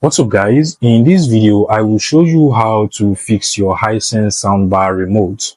What's up guys, in this video I will show you how to fix your Hisense soundbar remote.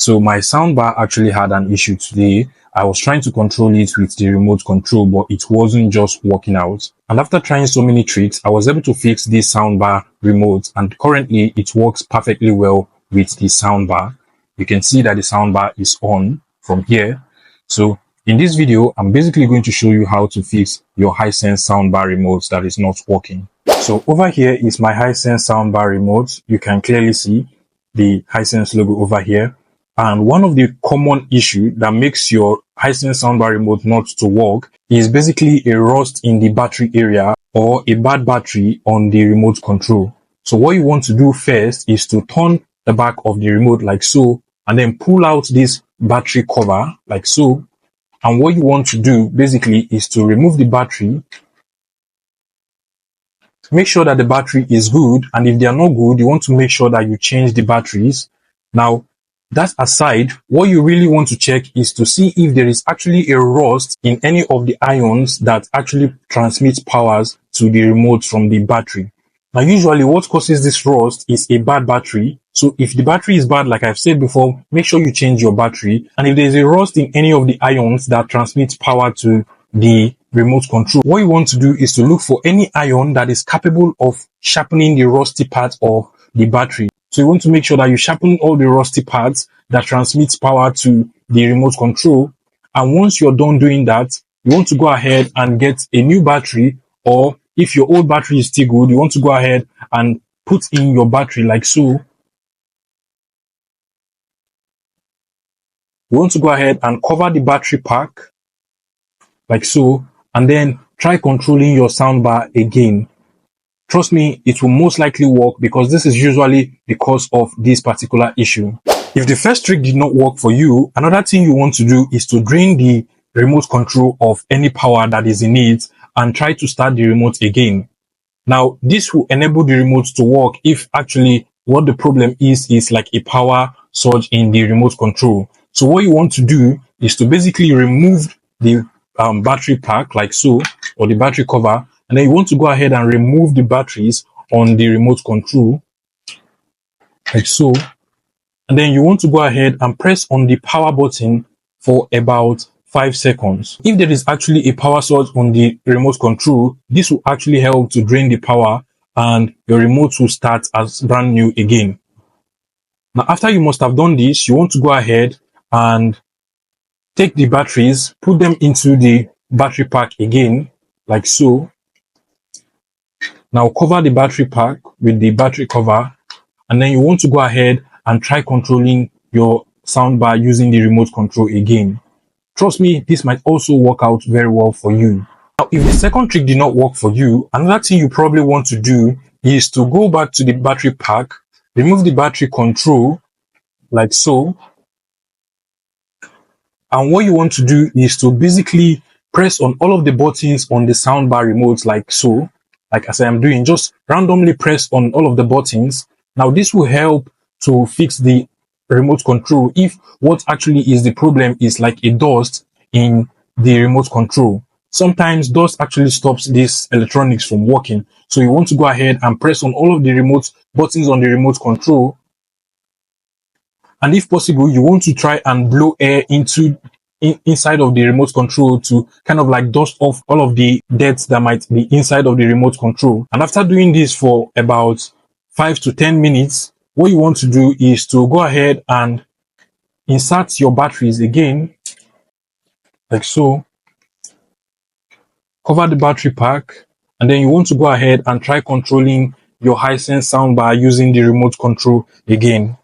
So my soundbar actually had an issue today. I was trying to control it with the remote control, but it wasn't just working out. And after trying so many tricks, I was able to fix this soundbar remote, and currently it works perfectly well with the soundbar. You can see that the soundbar is on from here. So in this video, I'm basically going to show you how to fix your Hisense soundbar remote that is not working. So over here is my Hisense soundbar remote. You can clearly see the Hisense logo over here. And one of the common issues that makes your Hisense soundbar remote not to work is basically a rust in the battery area or a bad battery on the remote control. So what you want to do first is to turn the back of the remote like so, and then pull out this battery cover like so. And what you want to do basically is to remove the battery. Make sure that the battery is good, and if they are not good, you want to make sure that you change the batteries. Now, that aside, what you really want to check is to see if there is actually a rust in any of the ions that actually transmits powers to the remote from the battery. Now, usually what causes this rust is a bad battery. So if the battery is bad, like I've said before, make sure you change your battery. And if there's a rust in any of the ions that transmits power to the remote control, what you want to do is to look for any ion that is capable of sharpening the rusty part of the battery. So you want to make sure that you sharpen all the rusty parts that transmits power to the remote control. And once you're done doing that, you want to go ahead and get a new battery, or if your old battery is still good, you want to go ahead and put in your battery like so. You want to go ahead and cover the battery pack like so, and then try controlling your soundbar again. Trust me, it will most likely work, because this is usually the cause of this particular issue. If the first trick did not work for you, another thing you want to do is to drain the remote control of any power that is in it and try to start the remote again. Now, this will enable the remote to work if actually what the problem is like a power surge in the remote control. So what you want to do is to basically remove the battery pack like so, or the battery cover, and then you want to go ahead and remove the batteries on the remote control like so. And then you want to go ahead and press on the power button for about 5 seconds. If there is actually a power source on the remote control, this will actually help to drain the power, and your remote will start as brand new again. Now, after you must have done this, you want to go ahead and take the batteries, put them into the battery pack again, like so. Now cover the battery pack with the battery cover, and then you want to go ahead and try controlling your soundbar using the remote control again. Trust me, this might also work out very well for you. Now, if the second trick did not work for you, another thing you probably want to do is to go back to the battery pack, remove the battery control like so. And what you want to do is to basically press on all of the buttons on the soundbar remote like so. Like as I am doing, just randomly press on all of the buttons. Now this will help to fix the remote control if what actually is the problem is like a dust in the remote control. Sometimes dust actually stops this electronics from working. So you want to go ahead and press on all of the remote buttons on the remote control. And if possible, you want to try and blow air inside of the remote control to kind of like dust off all of the dirt that might be inside of the remote control. And after doing this for about 5 to 10 minutes, what you want to do is to go ahead and insert your batteries again, like so. Cover the battery pack, and then you want to go ahead and try controlling your Hisense soundbar using the remote control again.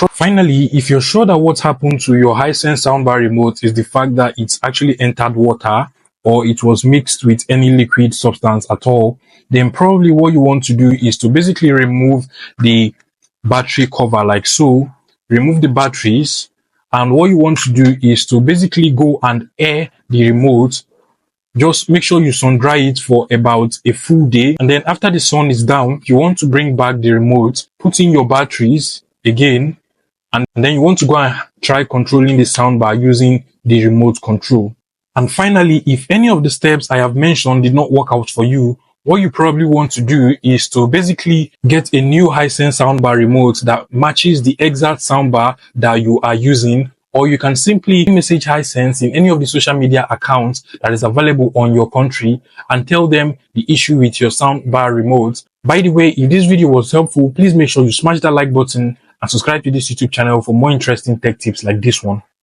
Finally, if you're sure that what happened to your Hisense soundbar remote is the fact that it's actually entered water, or it was mixed with any liquid substance at all, then probably what you want to do is to basically remove the battery cover like so, remove the batteries, and what you want to do is to basically go and air the remote. Just make sure you sun dry it for about a full day, and then after the sun is down, you want to bring back the remote, put in your batteries again, and then you want to go and try controlling the soundbar using the remote control. And finally, if any of the steps I have mentioned did not work out for you, what you probably want to do is to basically get a new Hisense soundbar remote that matches the exact soundbar that you are using, or you can simply message Hisense in any of the social media accounts that is available on your country and tell them the issue with your soundbar remote. By the way, if this video was helpful, please make sure you smash that like button and subscribe to this YouTube channel for more interesting tech tips like this one.